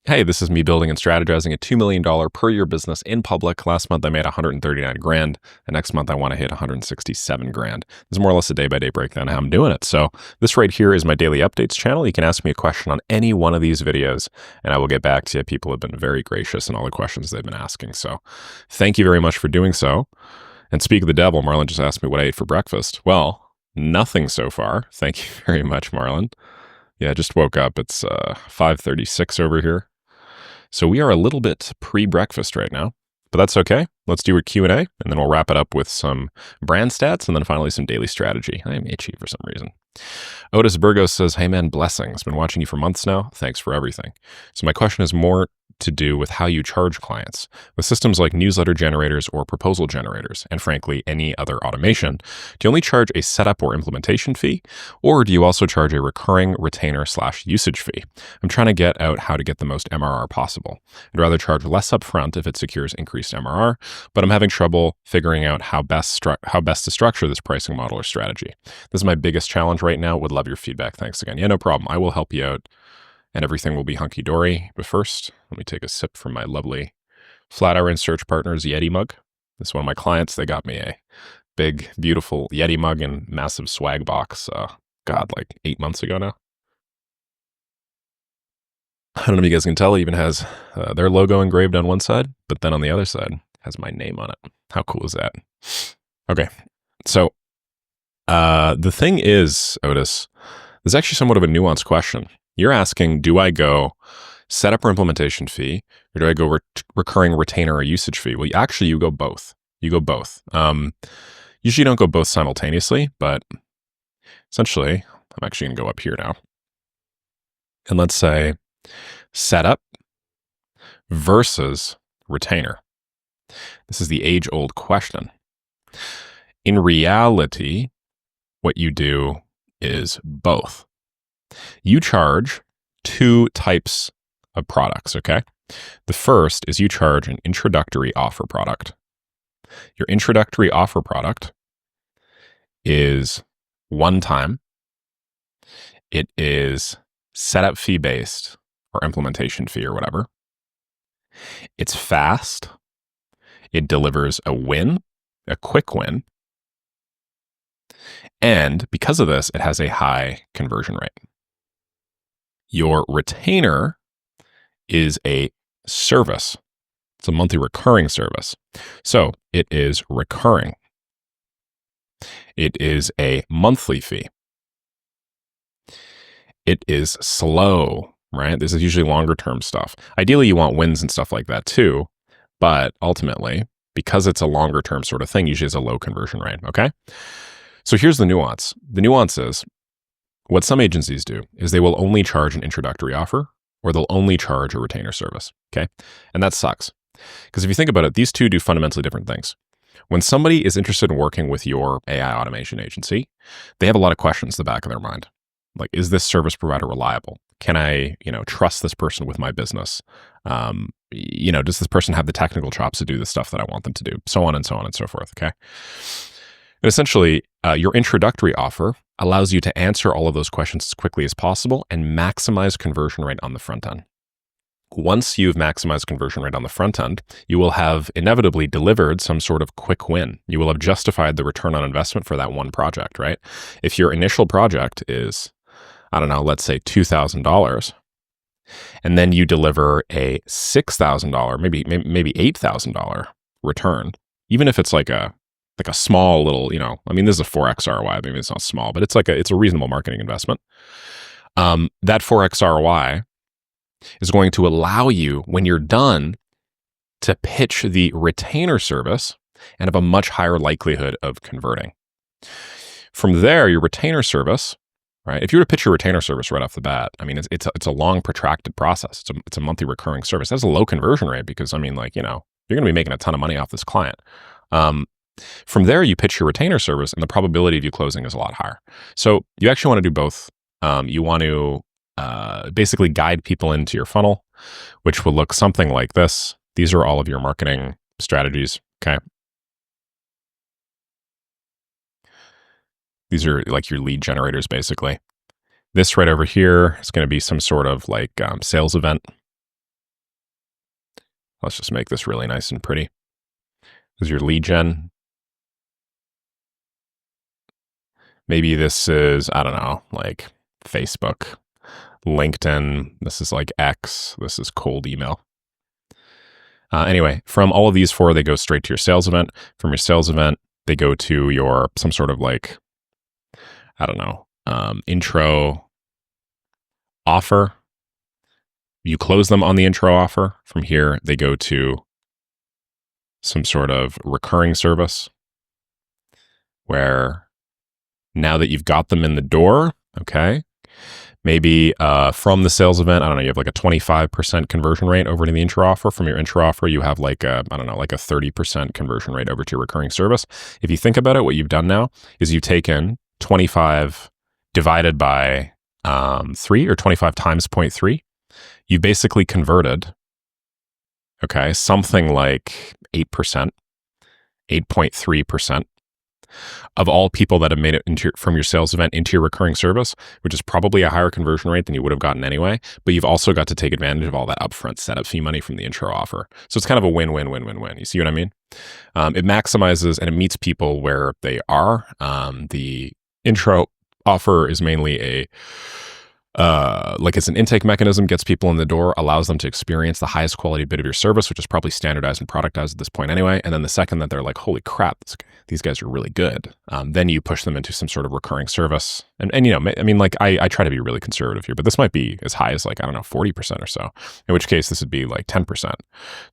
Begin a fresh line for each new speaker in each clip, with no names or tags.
Hey, this is me building and strategizing a $2 million per year business in public. Last month I made 139 grand. And next month I want to hit 167 grand. This is more or less a day-by-day breakdown of how I'm doing it. So this right here is my daily updates channel. You can ask me a question on any one of these videos and I will get back to you. People have been very gracious in all the questions they've been asking. So thank you very much for doing so. And speak of the devil, Marlon just asked me what I ate for breakfast. Well, nothing so far. Thank you very much, Marlon. Yeah, I just woke up. It's 5:36 over here. So we are a little bit pre-breakfast right now, but that's okay. Let's do a Q&A, and then we'll wrap it up with some brand stats, and then finally some daily strategy. I am itchy for some reason. Otis Burgos says, hey man, blessings. Been watching you for months now. Thanks for everything. So my question is more to do with how you charge clients. With systems like newsletter generators or proposal generators, and frankly, any other automation, do you only charge a setup or implementation fee, or do you also charge a recurring retainer/usage fee? I'm trying to get out how to get the most MRR possible. I'd rather charge less upfront if it secures increased MRR, but I'm having trouble figuring out how best to structure this pricing model or strategy. This is my biggest challenge right now. Would love your feedback. Thanks again. Yeah, no problem. I will help you out and everything will be hunky-dory. But first, let me take a sip from my lovely Flatiron Research Partners Yeti mug. This is one of my clients. They got me a big, beautiful Yeti mug and massive swag box, God, like 8 months ago now. I don't know if you guys can tell, it even has their logo engraved on one side, but then on the other side has my name on it. How cool is that? Okay, so the thing is, Otis, this is actually somewhat of a nuanced question. You're asking, do I go setup or implementation fee, or do I go recurring retainer or usage fee? Well, actually, you go both. You go both. Usually you don't go both simultaneously, but essentially, I'm actually going to go up here now. And let's say setup versus retainer. This is the age-old question. In reality, what you do is both. You charge two types of products, okay? The first is you charge an introductory offer product. Your introductory offer product is one time. It is setup fee based or implementation fee or whatever. It's fast. It delivers a win, a quick win. And because of this, it has a high conversion rate. Your retainer is a service. It's a monthly recurring service. So it is recurring. It is a monthly fee. It is slow, right? This is usually longer term stuff. Ideally, you want wins and stuff like that too. But ultimately, because it's a longer term sort of thing, usually it's a low conversion rate, okay? So here's the nuance. The nuance is, what some agencies do is they will only charge an introductory offer or they'll only charge a retainer service, okay? And that sucks. Because if you think about it, these two do fundamentally different things. When somebody is interested in working with your AI automation agency, they have a lot of questions in the back of their mind. Like, is this service provider reliable? Can I, trust this person with my business? Does this person have the technical chops to do the stuff that I want them to do? So on and so on and so forth, okay? And essentially, your introductory offer allows you to answer all of those questions as quickly as possible and maximize conversion rate on the front end. Once you've maximized conversion rate on the front end, you will have inevitably delivered some sort of quick win. You will have justified the return on investment for that one project, right? If your initial project is, I don't know, let's say $2,000, and then you deliver a $6,000, maybe $8,000 return, even if it's like a small little, this is a 4x ROI, maybe it's not small, but it's a reasonable marketing investment. That 4x ROI is going to allow you, when you're done, to pitch the retainer service and have a much higher likelihood of converting. From there, your retainer service, right? If you were to pitch your retainer service right off the bat, it's a long, protracted process. It's a monthly recurring service. That's a low conversion rate because, you're going to be making a ton of money off this client. From there, you pitch your retainer service and the probability of you closing is a lot higher. So you actually want to do both. You want to basically guide people into your funnel, which will look something like this. These are all of your marketing strategies, okay? These are like your lead generators, basically. This right over here is going to be some sort of like sales event. Let's just make this really nice and pretty. This is your lead gen. Maybe this is, I don't know, like Facebook, LinkedIn. This is like X. This is cold email. Anyway, from all of these 4, they go straight to your sales event. From your sales event, they go to your some sort of like, I don't know, intro offer. You close them on the intro offer. From here, they go to some sort of recurring service where now that you've got them in the door, okay, maybe from the sales event, I don't know, you have like a 25% conversion rate over to the intro offer. From your intro offer, you have like a, I don't know, like a 30% conversion rate over to your recurring service. If you think about it, what you've done now is you've taken 25 divided by 3 or 25 times 0.3. You basically converted, okay, something like 8%, 8.3% of all people that have made it into from your sales event into your recurring service, which is probably a higher conversion rate than you would have gotten anyway. But you've also got to take advantage of all that upfront setup fee money from the intro offer. So it's kind of a win-win-win-win-win. You see what I mean? It maximizes and it meets people where they are. The intro offer is mainly a like it's an intake mechanism, gets people in the door, allows them to experience the highest quality bit of your service, which is probably standardized and productized at this point anyway. And then the second that they're like, holy crap, these guys are really good, then you push them into some sort of recurring service. And you know, I mean, like I try to be really conservative here, but this might be as high as like, I don't know, 40% or so, in which case this would be like 10%.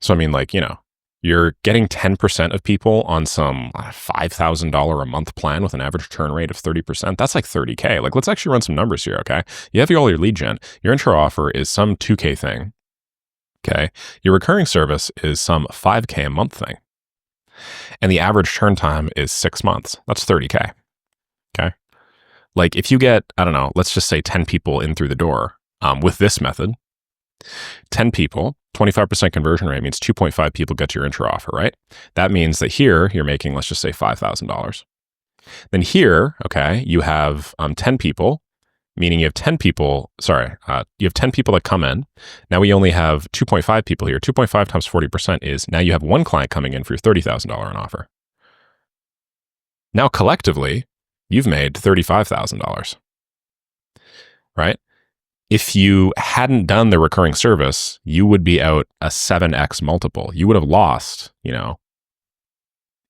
So I mean, like, you know, you're getting 10% of people on some $5,000 a month plan with an average churn rate of 30%. That's like 30K. Like, let's actually run some numbers here, okay? You have all your lead gen. Your intro offer is some 2K thing, okay? Your recurring service is some 5K a month thing. And the average churn time is 6 months. That's 30K, okay? Like, if you get, I don't know, let's just say 10 people in through the door with this method, 10 people, 25% conversion rate means 2.5 people get to your intro offer, right? That means that here you're making, let's just say $5,000. Then here, okay, you have 10 people, meaning you have 10 people, you have 10 people that come in. Now we only have 2.5 people here. 2.5 times 40% is now you have 1 client coming in for your $30,000 an offer. Now collectively, you've made $35,000, right? If you hadn't done the recurring service, you would be out a 7x multiple. You would have lost, you know,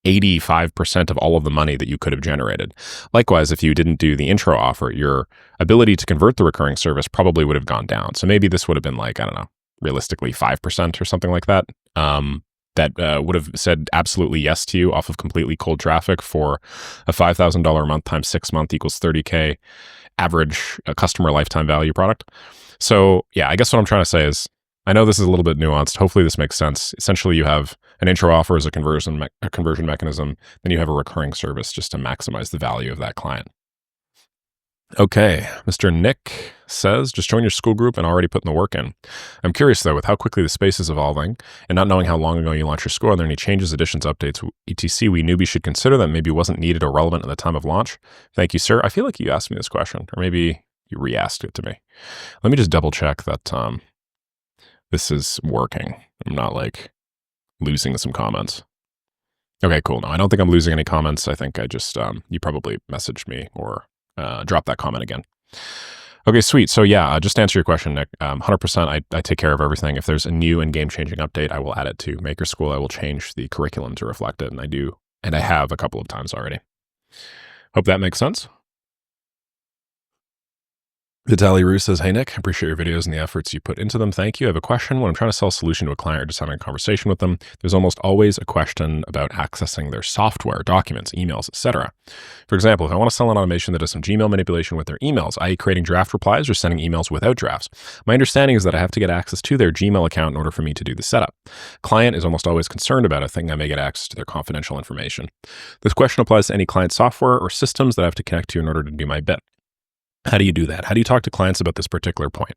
85% of all of the money that you could have generated. Likewise, if you didn't do the intro offer, your ability to convert the recurring service probably would have gone down. So maybe this would have been like, I don't know, realistically 5% or something like that. That would have said absolutely yes to you off of completely cold traffic for a $5,000 a month times 6 months equals 30K average customer lifetime value product. So yeah, I guess what I'm trying to say is, I know this is a little bit nuanced. Hopefully this makes sense. Essentially, you have an intro offer as a conversion mechanism. Then you have a recurring service just to maximize the value of that client. Okay, Mr. Nick says, just join your Skool group and already putting the work in. I'm curious though, with how quickly the space is evolving and not knowing how long ago you launched your Skool, are there any changes, additions, updates, etc. we newbies should consider that maybe wasn't needed or relevant at the time of launch? Thank you, sir. I feel like you asked me this question, or maybe you re-asked it to me. Let me just double check that this is working. I'm not like losing some comments. Okay, cool. No, I don't think I'm losing any comments. I think I just, you probably messaged me or drop that comment again. Okay, sweet. So yeah, just to answer your question, Nick, 100% I take care of everything. If there's a new and game-changing update, I will add it to Maker Skool. I will change the curriculum to reflect it, and I do, and I have a couple of times already. Hope that makes sense. Vitaly Rue says, hey, Nick, I appreciate your videos and the efforts you put into them. Thank you. I have a question. When I'm trying to sell a solution to a client or just having a conversation with them, there's almost always a question about accessing their software, documents, emails, etc. For example, if I want to sell an automation that does some Gmail manipulation with their emails, i.e. creating draft replies or sending emails without drafts, my understanding is that I have to get access to their Gmail account in order for me to do the setup. Client is almost always concerned about it, thinking I may get access to their confidential information. This question applies to any client software or systems that I have to connect to in order to do my bit. How do you do that? How do you talk to clients about this particular point?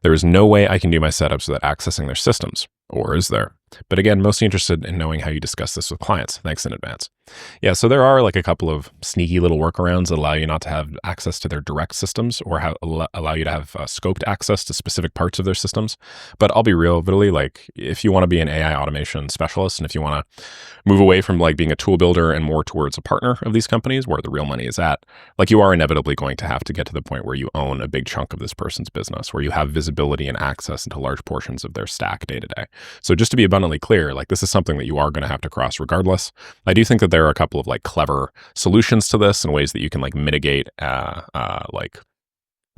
There is no way I can do my setups without accessing their systems, or is there? But again, mostly interested in knowing how you discuss this with clients. Thanks in advance. Yeah, so there are like a couple of sneaky little workarounds that allow you not to have access to their direct systems or allow you to have scoped access to specific parts of their systems. But I'll be real, literally, like if you want to be an AI automation specialist and if you want to move away from like being a tool builder and more towards a partner of these companies where the real money is at, like you are inevitably going to have to get to the point where you own a big chunk of this person's business, where you have visibility and access into large portions of their stack day to day. So just to be abundantly clear, like this is something that you are going to have to cross regardless. I do think that there are a couple of like clever solutions to this and ways that you can like mitigate like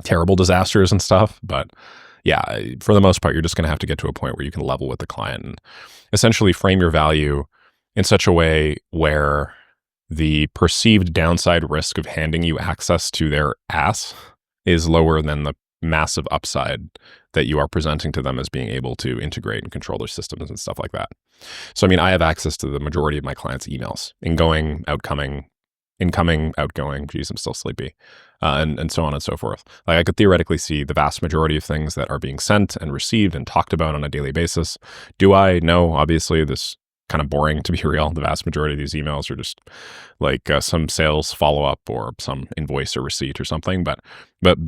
terrible disasters and stuff. But yeah, for the most part, you're just going to have to get to a point where you can level with the client and essentially frame your value in such a way where the perceived downside risk of handing you access to their ass is lower than the massive upside that you are presenting to them as being able to integrate and control their systems and stuff like that. So, I mean, I have access to the majority of my clients' emails, ingoing, outcoming, incoming, outgoing, geez, I'm still sleepy, and so on and so forth. Like I could theoretically see the vast majority of things that are being sent and received and talked about on a daily basis. Do I? No, obviously this kind of boring to be real. The vast majority of these emails are just like some sales follow-up or some invoice or receipt or something, but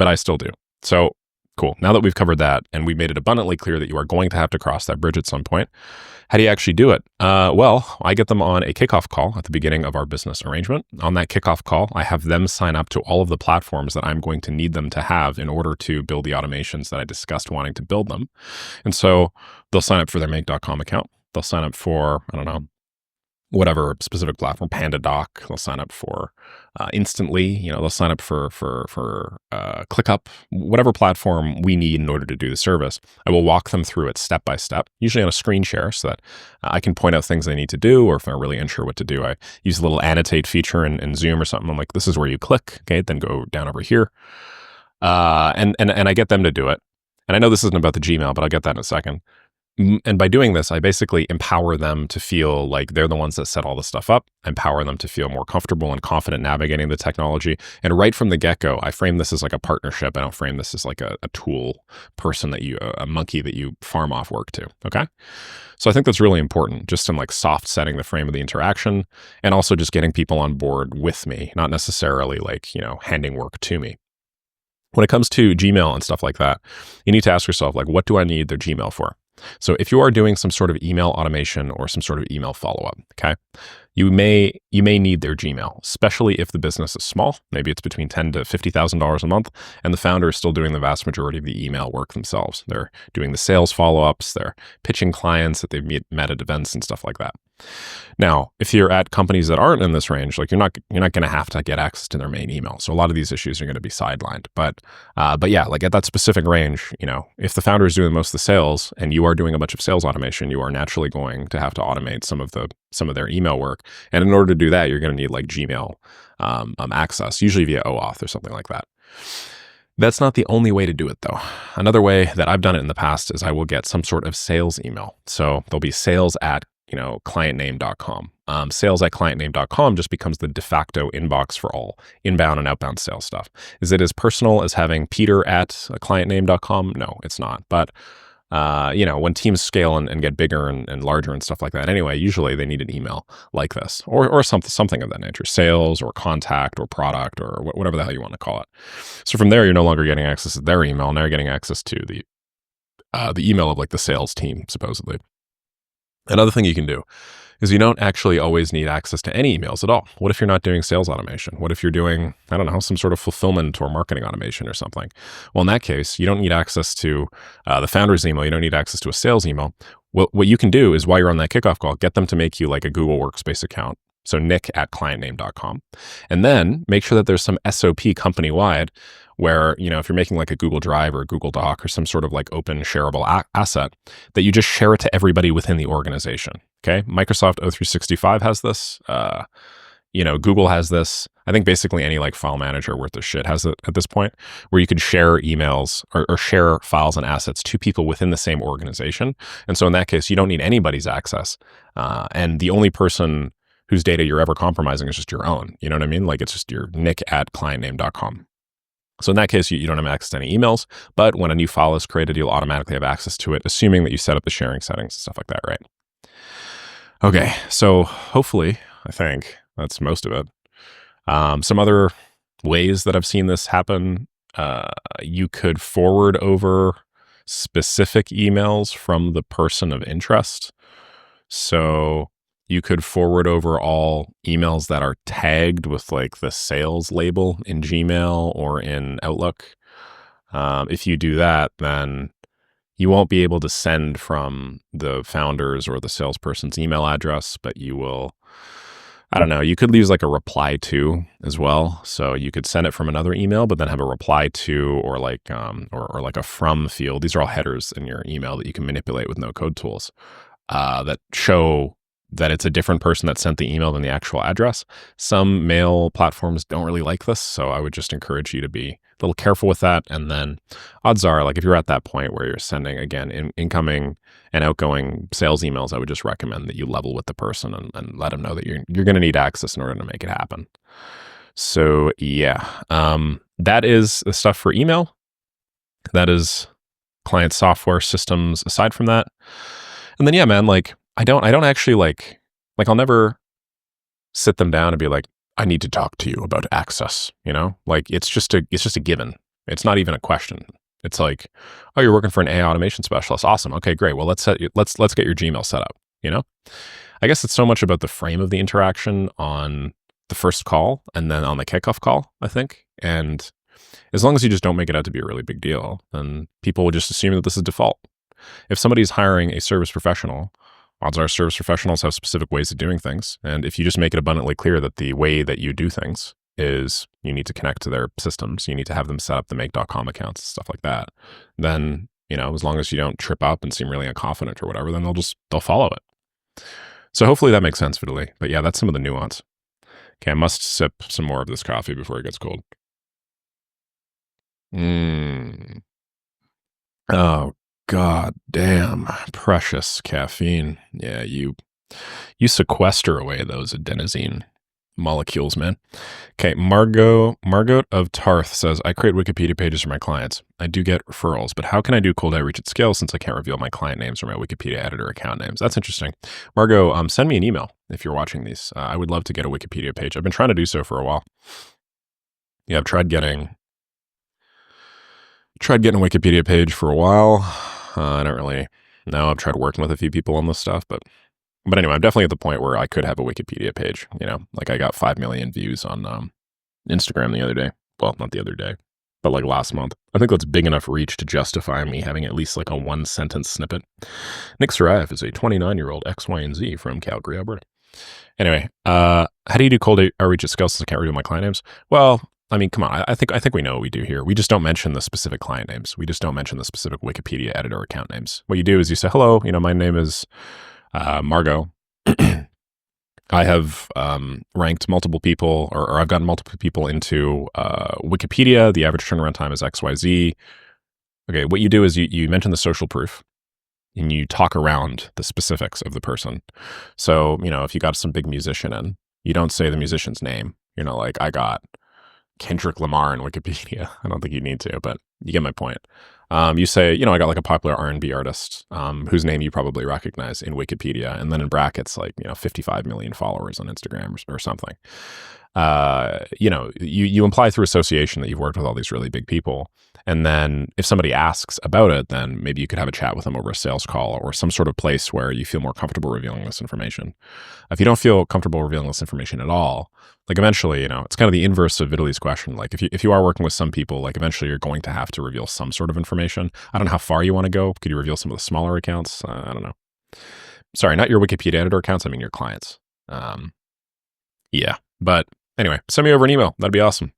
I still do. So cool. Now that we've covered that and we made it abundantly clear that you are going to have to cross that bridge at some point, how do you actually do it? Well, I get them on a kickoff call at the beginning of our business arrangement. On that kickoff call, I have them sign up to all of the platforms that I'm going to need them to have in order to build the automations that I discussed wanting to build them. And so they'll sign up for their make.com account. They'll sign up for, I don't know, whatever specific platform, PandaDoc. They'll sign up for Instantly. They'll sign up for ClickUp, whatever platform we need in order to do the service. I will walk them through it step by step, usually on a screen share, so that I can point out things they need to do, or if I'm really unsure what to do, I use a little annotate feature in Zoom or something. I'm like, this is where you click, okay? Then go down over here, and I get them to do it. And I know this isn't about the Gmail, but I'll get that in a second. And by doing this, I basically empower them to feel like they're the ones that set all the stuff up, empower them to feel more comfortable and confident navigating the technology. And right from the get-go, I frame this as like a partnership. I don't frame this as like a tool person a monkey that you farm off work to, okay? So I think that's really important, just in like soft setting the frame of the interaction and also just getting people on board with me, not necessarily like, handing work to me. When it comes to Gmail and stuff like that, you need to ask yourself, like, what do I need their Gmail for? So if you are doing some sort of email automation or some sort of email follow-up, okay, you may need their Gmail, especially if the business is small. Maybe it's between $10,000 to $50,000 a month, and the founder is still doing the vast majority of the email work themselves. They're doing the sales follow-ups, they're pitching clients that they've met at events and stuff like that. Now, if you're at companies that aren't in this range, like you're not going to have to get access to their main email. So a lot of these issues are going to be sidelined. But yeah, like at that specific range, if the founder is doing most of the sales and you are doing a bunch of sales automation, you are naturally going to have to automate some of their email work. And in order to do that, you're going to need like Gmail access, usually via Auth or something like that. That's not the only way to do it, though. Another way that I've done it in the past is I will get some sort of sales email. So there'll be sales at clientname.com. Sales at clientname.com just becomes the de facto inbox for all inbound and outbound sales stuff. Is it as personal as having Peter at clientname.com? No, it's not. But, when teams scale and get bigger and larger and stuff like that, anyway, usually they need an email like this or something of that nature, sales or contact or product or whatever the hell you want to call it. So from there, you're no longer getting access to their email. Now you're getting access to the email of like the sales team, supposedly. Another thing you can do is you don't actually always need access to any emails at all. What if you're not doing sales automation? What if you're doing, I don't know, some sort of fulfillment or marketing automation or something? Well, in that case, you don't need access to the founder's email. You don't need access to a sales email. What you can do is while you're on that kickoff call, get them to make you like a Google Workspace account. So Nick at clientname.com. And then make sure that there's some SOP company-wide where, if you're making like a Google Drive or a Google Doc or some sort of like open shareable asset, that you just share it to everybody within the organization. Okay. Microsoft O365 has this. Google has this. I think basically any like file manager worth of shit has it at this point, where you could share emails or share files and assets to people within the same organization. And so in that case, you don't need anybody's access. And the only person whose data you're ever compromising is just your own. You know what I mean? Like it's just your Nick at clientname.com. So in that case, you don't have access to any emails, but when a new file is created, you'll automatically have access to it, assuming that you set up the sharing settings and stuff like that, right? Okay, so hopefully, I think, That's most of it. Some other ways that I've seen this happen, you could forward over specific emails from the person of interest. So you could forward over all emails that are tagged with like the sales label in Gmail or in Outlook. If you do that, then you won't be able to send from the founder's or the salesperson's email address, but you will, I don't know, you could use like a reply to as well. So you could send it from another email, but then have a reply to or like or like a from field. These are all headers in your email that you can manipulate with no code tools that show that it's a different person that sent the email than the actual address. Some mail platforms don't really like this, so I would just encourage you to be a little careful with that. And then odds are, like if you're at that point where you're sending, again, incoming and outgoing sales emails, I would just recommend that you level with the person and let them know that you're going to need access in order to make it happen. So yeah, that is the stuff for email. That is client software systems aside from that. And then, yeah, man, like I don't actually like I'll never sit them down and be like, I need to talk to you about access, you know? Like it's just a given. It's not even a question. It's like, oh, you're working for an AI automation specialist. Awesome. Okay, great. Well, let's get your Gmail set up, you know? I guess it's so much about the frame of the interaction on the first call and then on the kickoff call, I think. And as long as you just don't make it out to be a really big deal, then people will just assume that this is default. If somebody's hiring a service professional, odds are service professionals have specific ways of doing things. And if you just make it abundantly clear that the way that you do things is you need to connect to their systems, you need to have them set up the make.com accounts, stuff like that, then, you know, as long as you don't trip up and seem really unconfident or whatever, then they'll follow it. So hopefully that makes sense, Vitaly. But yeah, that's some of the nuance. Okay, I must sip some more of this coffee before it gets cold. Oh, God damn. Precious caffeine. Yeah, you sequester away those adenosine molecules, man. Okay, Margot of Tarth says, I create Wikipedia pages for my clients. I do get referrals, but how can I do cold outreach at scale since I can't reveal my client names or my Wikipedia editor account names? That's interesting. Margot, send me an email if you're watching these. I would love to get a Wikipedia page. I've been trying to do so for a while. Yeah, I've tried getting a Wikipedia page for a while. I don't really know. I've tried working with a few people on this stuff, but anyway, I'm definitely at the point where I could have a Wikipedia page, you know, like I got 5 million views on Instagram the other day. Well, not the other day, but like last month. I think that's big enough reach to justify me having at least like a 1-sentence snippet. Nick Saraev is a 29-year-old X, Y, and Z from Calgary, Alberta. Anyway, how do you do cold outreach at scale since I can't reveal my client names? Well, I mean, come on. I think we know what we do here. We just don't mention the specific client names. We just don't mention the specific Wikipedia editor account names. What you do is you say, hello, you know, my name is Margot. I have ranked multiple people, or I've gotten multiple people into Wikipedia. The average turnaround time is XYZ. Okay, what you do is you mention the social proof, and you talk around the specifics of the person. So, you know, if you got some big musician in, you don't say the musician's name. You know, like I got Kendrick Lamar in Wikipedia. I don't think you need to, but you get my point. You say, you know, I got like a popular R&B artist whose name you probably recognize in Wikipedia, and then in brackets, like, you know, 55 million followers on Instagram or something. You know, you imply through association that you've worked with all these really big people. And then if somebody asks about it, then maybe you could have a chat with them over a sales call or some sort of place where you feel more comfortable revealing this information. If you don't feel comfortable revealing this information at all, like eventually, you know, it's kind of the inverse of Vitaly's question. Like if you are working with some people, like eventually you're going to have to reveal some sort of information. I don't know how far you want to go. Could you reveal some of the smaller accounts? I don't know. Sorry, not your Wikipedia editor accounts. I mean your clients. Yeah, but anyway, send me over an email. That'd be awesome.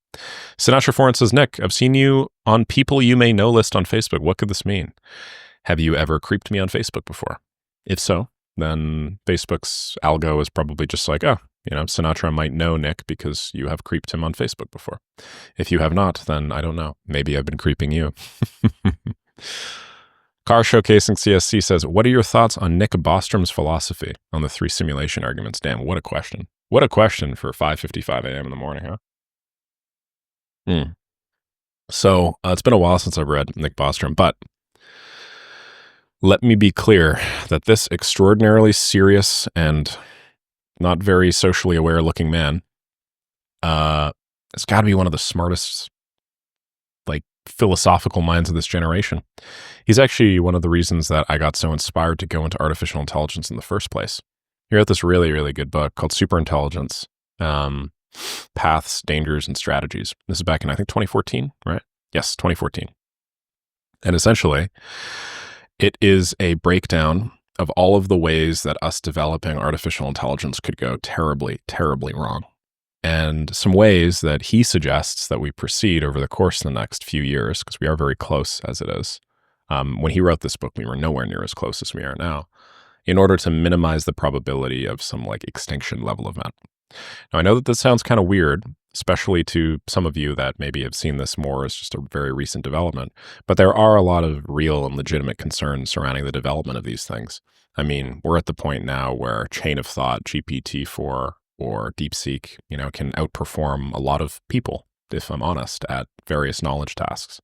Sinatra Foreign says, Nick, I've seen you on People You May Know list on Facebook. What could this mean? Have you ever creeped me on Facebook before? If so, then Facebook's algo is probably just like, oh, you know, Sinatra might know Nick because you have creeped him on Facebook before. If you have not, then I don't know. Maybe I've been creeping you. Car Showcasing CSC says, what are your thoughts on Nick Bostrom's philosophy on the 3 simulation arguments? Damn, what a question. What a question for 5:55 a.m. in the morning, huh? So it's been a while since I've read Nick Bostrom, but let me be clear that this extraordinarily serious and not very socially aware looking man. It's got to be one of the smartest, like, philosophical minds of this generation. He's actually one of the reasons that I got so inspired to go into artificial intelligence in the first place. He wrote this really, really good book called Superintelligence, Paths, Dangers, and Strategies. This is back in, I think, 2014, right? Yes, 2014. And essentially, it is a breakdown of all of the ways that us developing artificial intelligence could go terribly, terribly wrong. And some ways that he suggests that we proceed over the course of the next few years, because we are very close as it is. When he wrote this book, we were nowhere near as close as we are now, in order to minimize the probability of some like extinction level event. Now, I know that this sounds kind of weird, especially to some of you that maybe have seen this more as just a very recent development, but there are a lot of real and legitimate concerns surrounding the development of these things. I mean, we're at the point now where chain of thought, GPT-4 or DeepSeek, can outperform a lot of people, if I'm honest, at various knowledge tasks.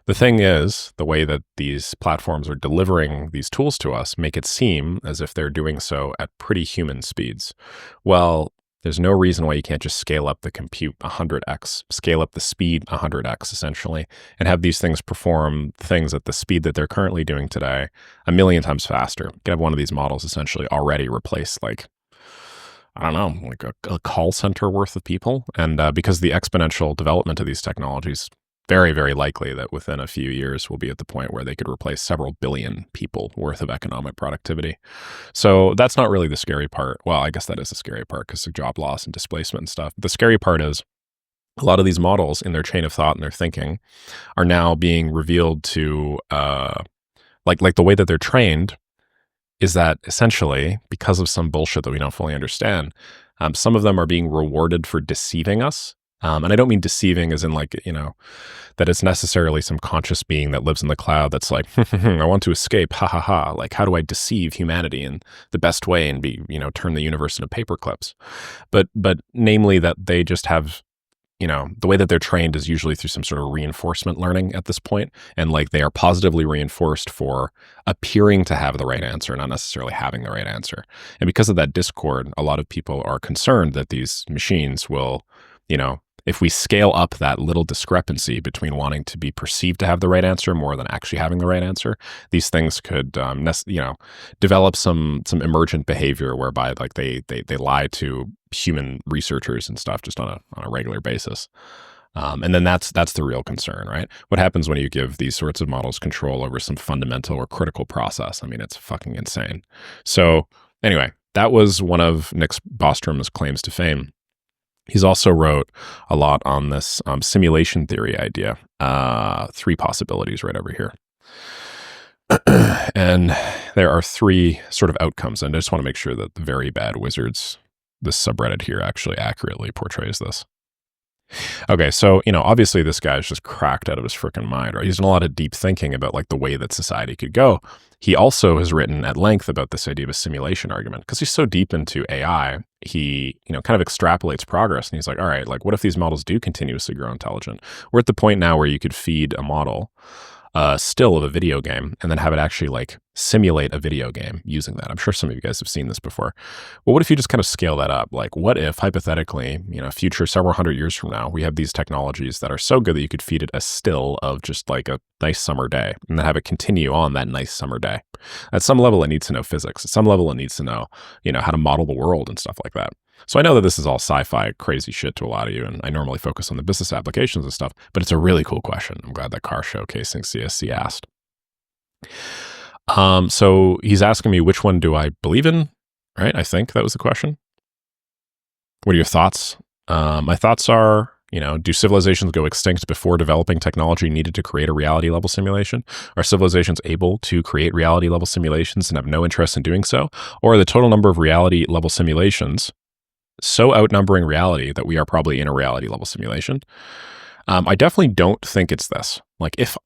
The thing is, the way that these platforms are delivering these tools to us make it seem as if they're doing so at pretty human speeds. Well, there's no reason why you can't just scale up the compute 100x, scale up the speed 100x, essentially, and have these things perform things at the speed that they're currently doing today 1,000,000 times faster. You can have one of these models essentially already replace, like, I don't know, like a call center worth of people. And because the exponential development of these technologies, very, very likely that within a few years we'll be at the point where they could replace several billion people worth of economic productivity. So that's not really the scary part. Well, I guess that is the scary part because of job loss and displacement and stuff. The scary part is a lot of these models in their chain of thought and their thinking are now being revealed to, like the way that they're trained is that essentially, because of some bullshit that we don't fully understand, some of them are being rewarded for deceiving us. And I don't mean deceiving as in like, that it's necessarily some conscious being that lives in the cloud that's like, I want to escape, ha ha ha. Like, how do I deceive humanity in the best way and turn the universe into paper clips? But namely that they just have, the way that they're trained is usually through some sort of reinforcement learning at this point. And like they are positively reinforced for appearing to have the right answer, not necessarily having the right answer. And because of that discord, a lot of people are concerned that these machines will, if we scale up that little discrepancy between wanting to be perceived to have the right answer more than actually having the right answer, these things could, develop some emergent behavior whereby like they lie to human researchers and stuff just on a regular basis. And then that's the real concern, right? What happens when you give these sorts of models control over some fundamental or critical process? I mean, it's fucking insane. So anyway, that was one of Nick Bostrom's claims to fame. He's also wrote a lot on this simulation theory idea, 3 possibilities right over here. And there are 3 sort of outcomes. And I just want to make sure that the Very Bad Wizards, this subreddit here, actually accurately portrays this. Okay, so, obviously this guy's just cracked out of his freaking mind, right? He's done a lot of deep thinking about like the way that society could go. He also has written at length about this idea of a simulation argument because he's so deep into AI, he, kind of extrapolates progress and he's like, all right, like what if these models do continuously grow intelligent? We're at the point now where you could feed a model still of a video game and then have it actually like simulate a video game using that. I'm sure some of you guys have seen this before. Well, what if you just kind of scale that up? Like what if hypothetically, future several hundred years from now, we have these technologies that are so good that you could feed it a still of just like a nice summer day and then have it continue on that nice summer day. At some level, it needs to know physics. At some level, it needs to know, how to model the world and stuff like that. So I know that this is all sci-fi crazy shit to a lot of you, and I normally focus on the business applications and stuff, but it's a really cool question. I'm glad that Car Showcasing CSC asked. So he's asking me, which one do I believe in? Right? I think that was the question. What are your thoughts? My thoughts are, do civilizations go extinct before developing technology needed to create a reality level simulation? Are civilizations able to create reality level simulations and have no interest in doing so? Or are the total number of reality level simulations so outnumbering reality that we are probably in a reality level simulation? I definitely don't think it's this. Like if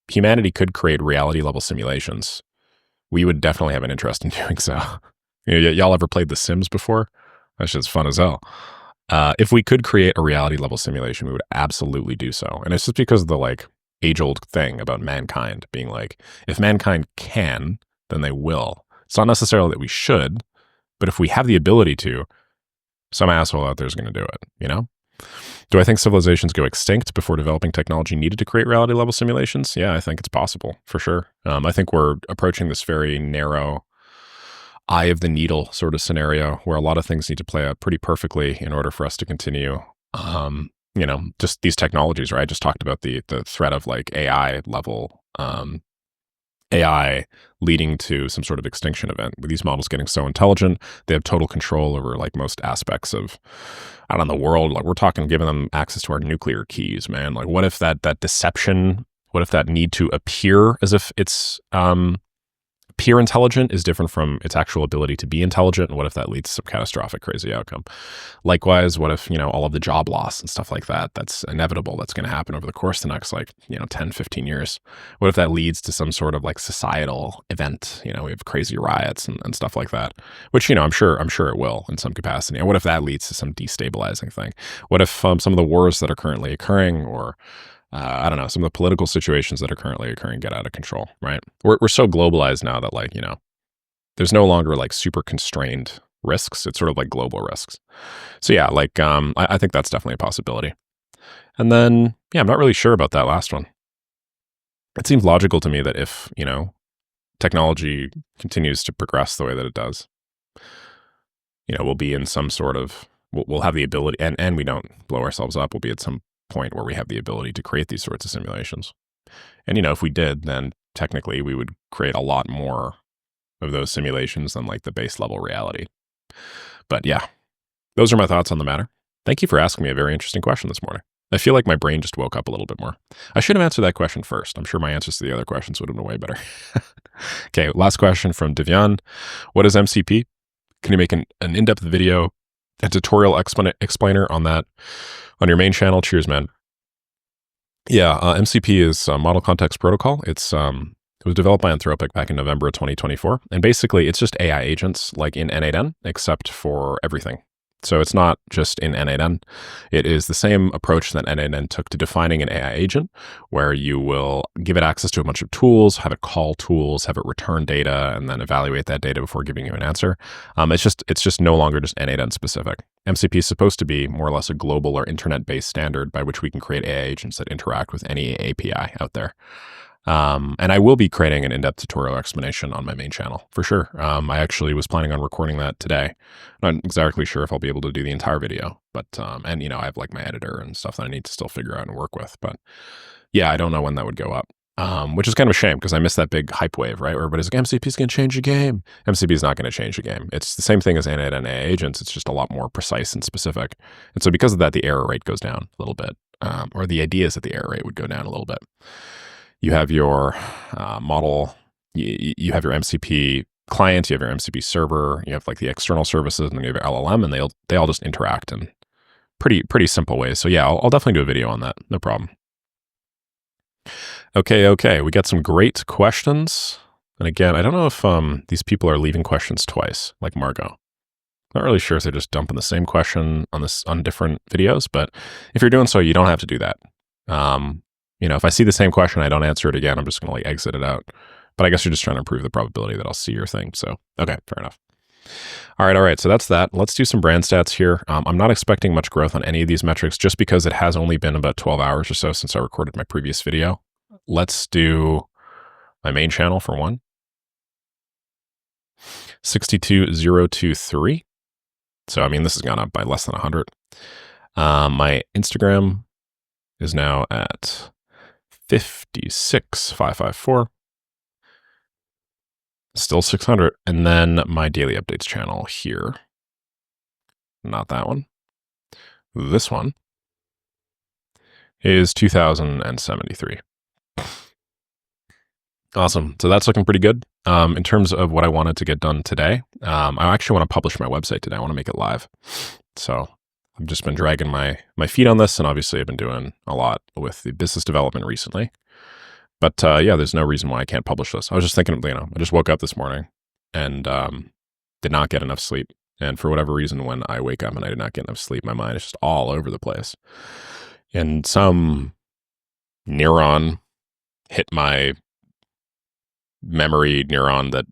humanity could create reality level simulations, we would definitely have an interest in doing so. Y'all ever played The Sims before? That shit's fun as hell. If we could create a reality level simulation, we would absolutely do so. And it's just because of the like age-old thing about mankind being like, if mankind can, then they will. It's not necessarily that we should, But if we have the ability to, some asshole out there is going to do it, you know? Do I think civilizations go extinct before developing technology needed to create reality level simulations? Yeah, I think it's possible, for sure. I think we're approaching this very narrow eye of the needle sort of scenario where a lot of things need to play out pretty perfectly in order for us to continue. Just these technologies, right? I just talked about the threat of like AI level, AI leading to some sort of extinction event. With these models getting so intelligent, they have total control over like most aspects of, I don't know, the world. Like we're talking giving them access to our nuclear keys, man. Like what if that deception, what if that need to appear as if it's appear intelligent is different from its actual ability to be intelligent? And what if that leads to some catastrophic, crazy outcome? Likewise, what if, all of the job loss and stuff like that, that's inevitable, that's going to happen over the course of the next 10, 15 years? What if that leads to some sort of like societal event? We have crazy riots and stuff like that, which, I'm sure it will in some capacity. And what if that leads to some destabilizing thing? What if some of the wars that are currently occurring, or I don't know, some of the political situations that are currently occurring get out of control, right? We're so globalized now that there's no longer like super constrained risks. It's sort of like global risks. So yeah, I think that's definitely a possibility. And then, yeah, I'm not really sure about that last one. It seems logical to me that if, technology continues to progress the way that it does, we'll be in some sort of, we'll have the ability, and we don't blow ourselves up, we'll be at some point where we have the ability to create these sorts of simulations. And, if we did, then technically we would create a lot more of those simulations than like the base level reality. But yeah, those are my thoughts on the matter. Thank you for asking me a very interesting question this morning. I feel like my brain just woke up a little bit more. I should have answered that question first. I'm sure my answers to the other questions would have been way better. Okay, last question from Divyan. What is MCP? Can you make an in-depth video, a tutorial explainer on that on your main channel? Cheers, man. Yeah, MCP is Model Context Protocol. It was developed by Anthropic back in November of 2024. And basically, it's just AI agents like in N8N, except for everything. So it's not just in N8N. It is the same approach that N8N took to defining an AI agent, where you will give it access to a bunch of tools, have it call tools, have it return data, and then evaluate that data before giving you an answer. It's just no longer just N8N specific. MCP is supposed to be more or less a global or internet-based standard by which we can create AI agents that interact with any API out there. And I will be creating an in-depth tutorial explanation on my main channel for sure. I actually was planning on recording that today. I'm not exactly sure if I'll be able to do the entire video, but, I have like my editor and stuff that I need to still figure out and work with, but yeah, I don't know when that would go up. Which is kind of a shame because I missed that big hype wave, right? Where everybody's like, MCP is going to change the game. MCP is not going to change the game. It's the same thing as N8N AI agents. It's just a lot more precise and specific. And so because of that, the error rate goes down a little bit, or the idea is that the error rate would go down a little bit. You have your model, you have your MCP client, you have your MCP server, you have like the external services, and then you have your LLM, and they all just interact in pretty simple ways. So yeah, I'll definitely do a video on that. No problem. Okay. We got some great questions. And again, I don't know if these people are leaving questions twice, like Margot. Not really sure if they're just dumping the same question on different videos, but if you're doing so, you don't have to do that. If I see the same question, I don't answer it again, I'm just going to like exit it out. But I guess you're just trying to improve the probability that I'll see your thing. So, okay, fair enough. All right. So that's that. Let's do some brand stats here. I'm not expecting much growth on any of these metrics just because it has only been about 12 hours or so since I recorded my previous video. Let's do my main channel for one. 62,023. So, this has gone up by less than 100. My Instagram is now at 56,554. Still 600. And then my daily updates channel here. Not that one. This one is 2,073. Awesome. So that's looking pretty good. In terms of what I wanted to get done today, I actually want to publish my website today. I want to make it live. So I've just been dragging my feet on this, and obviously I've been doing a lot with the business development recently. But yeah, there's no reason why I can't publish this. I was just thinking, I just woke up this morning and did not get enough sleep. And for whatever reason, when I wake up and I did not get enough sleep, my mind is just all over the place. And some neuron hit my memory neuron that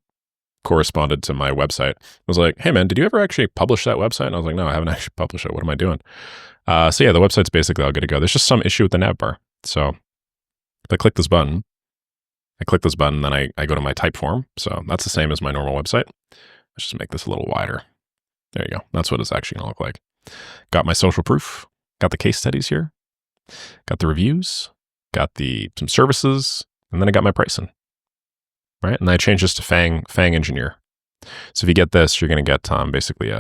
corresponded to my website. I was like, hey man, did you ever actually publish that website? And I was like, no, I haven't actually published it. What am I doing? So yeah, the website's basically all good to go. There's just some issue with the nav bar. So if I click this button, then I go to my type form. So that's the same as my normal website. Let's just make this a little wider. There you go. That's what it's actually going to look like. Got my social proof. Got the case studies here. Got the reviews. Got some services. And then I got my pricing. Right? And I changed this to Fang Engineer. So if you get this, you're going to get basically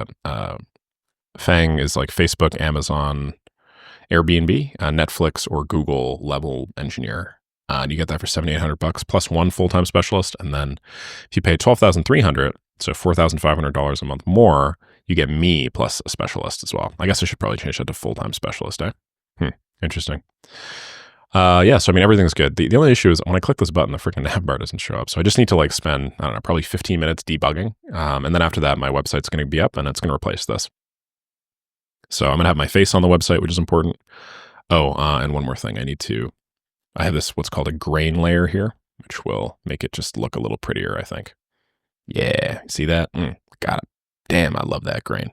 Fang is like Facebook, Amazon, Airbnb, Netflix, or Google level engineer. And you get that for $7,800 plus one full-time specialist. And then if you pay $12,300, so $4,500 a month more, you get me plus a specialist as well. I guess I should probably change that to full-time specialist, eh? Interesting. Yeah, so I mean, everything's good. The only issue is when I click this button, the freaking nav bar doesn't show up. So I just need to like spend, I don't know, probably 15 minutes debugging. And then after that, my website's going to be up and it's going to replace this. So I'm going to have my face on the website, which is important. Oh, and one more thing. I have this, what's called a grain layer here, which will make it just look a little prettier, I think. Yeah, see that? Got it. Damn, I love that grain.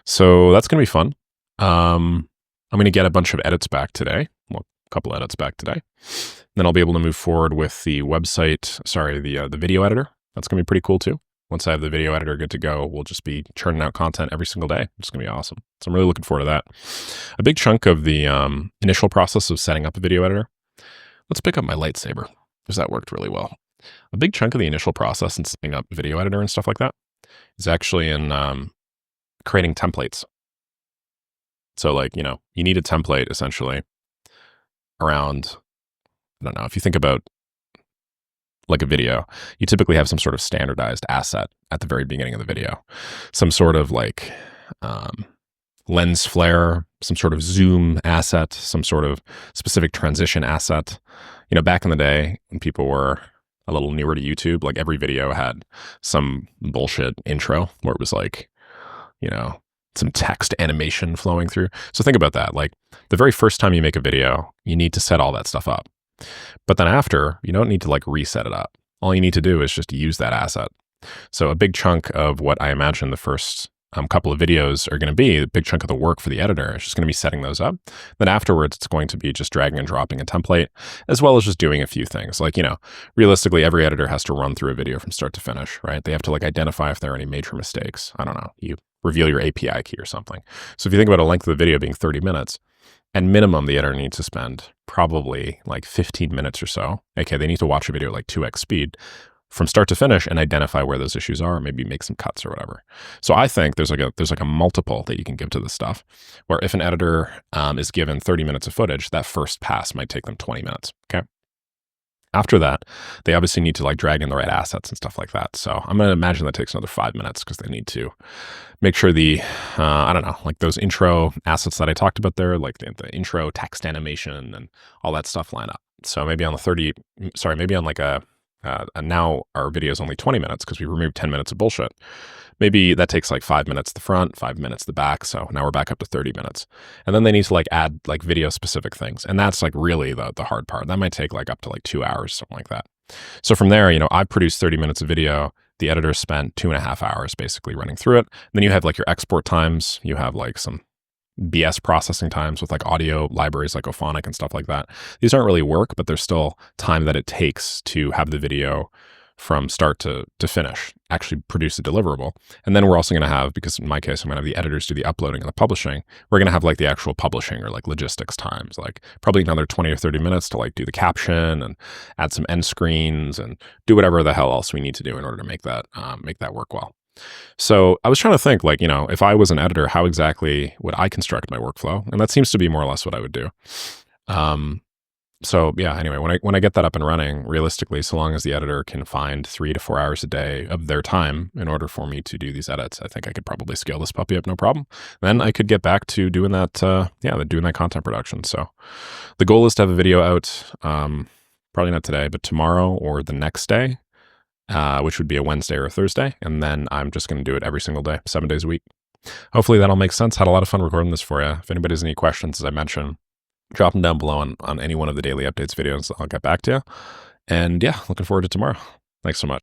So that's going to be fun. I'm going to get a bunch of edits back today. Well, a couple edits back today. Then I'll be able to move forward with the website, the video editor. That's going to be pretty cool too. Once I have the video editor good to go, we'll just be churning out content every single day. It's going to be awesome. So I'm really looking forward to that. A big chunk of the initial process of setting up a video editor. Let's pick up my lightsaber because that worked really well. A big chunk of the initial process in setting up video editor and stuff like that is actually in creating templates. So like, you need a template essentially around, I don't know, if you think about like a video, you typically have some sort of standardized asset at the very beginning of the video. Some sort of like lens flare, some sort of zoom asset, some sort of specific transition asset. Back in the day when people were a little newer to YouTube, like every video had some bullshit intro where it was like, some text animation flowing through. So think about that. Like the very first time you make a video, you need to set all that stuff up. But then after, you don't need to like reset it up. All you need to do is just use that asset. So a big chunk of what I imagine the first couple of videos are going to be, a big chunk of the work for the editor is just going to be setting those up. Then afterwards, it's going to be just dragging and dropping a template, as well as just doing a few things. Like, realistically, every editor has to run through a video from start to finish, right? They have to like identify if there are any major mistakes. I don't know. You reveal your API key or something. So if you think about a length of the video being 30 minutes, and minimum, the editor needs to spend probably like 15 minutes or so. Okay, they need to watch a video at like 2x speed from start to finish and identify where those issues are, maybe make some cuts or whatever. So I think there's like a multiple that you can give to this stuff, where if an editor is given 30 minutes of footage, that first pass might take them 20 minutes, okay? After that, they obviously need to like drag in the right assets and stuff like that. So I'm going to imagine that takes another 5 minutes because they need to make sure I don't know, like those intro assets that I talked about there, like the intro text animation and all that stuff line up. So maybe on now our video is only 20 minutes because we removed 10 minutes of bullshit. Maybe that takes like 5 minutes the front, 5 minutes the back. So now we're back up to 30 minutes. And then they need to like add like video specific things. And that's like really the hard part. That might take like up to like 2 hours, something like that. So from there, I produced 30 minutes of video. The editor spent 2.5 hours basically running through it. Then you have like your export times. You have like some BS processing times with like audio libraries like Auth and stuff like that. These aren't really work, but there's still time that it takes to have the video from start to finish, actually produce a deliverable. And then we're also going to have, because in my case, I'm going to have the editors do the uploading and the publishing. We're going to have like the actual publishing or like logistics times, like probably another 20 or 30 minutes to like do the caption and add some end screens and do whatever the hell else we need to do in order to make that work well. So I was trying to think like, if I was an editor, how exactly would I construct my workflow? And that seems to be more or less what I would do. So yeah, anyway, when I get that up and running, realistically, so long as the editor can find 3 to 4 hours a day of their time in order for me to do these edits, I think I could probably scale this puppy up no problem. Then I could get back to doing that, doing that content production. So the goal is to have a video out, probably not today, but tomorrow or the next day, which would be a Wednesday or a Thursday. And then I'm just going to do it every single day, 7 days a week. Hopefully that'll make sense. Had a lot of fun recording this for you. If anybody has any questions, as I mentioned, drop them down below on any one of the daily updates videos. I'll get back to you. And yeah, looking forward to tomorrow. Thanks so much.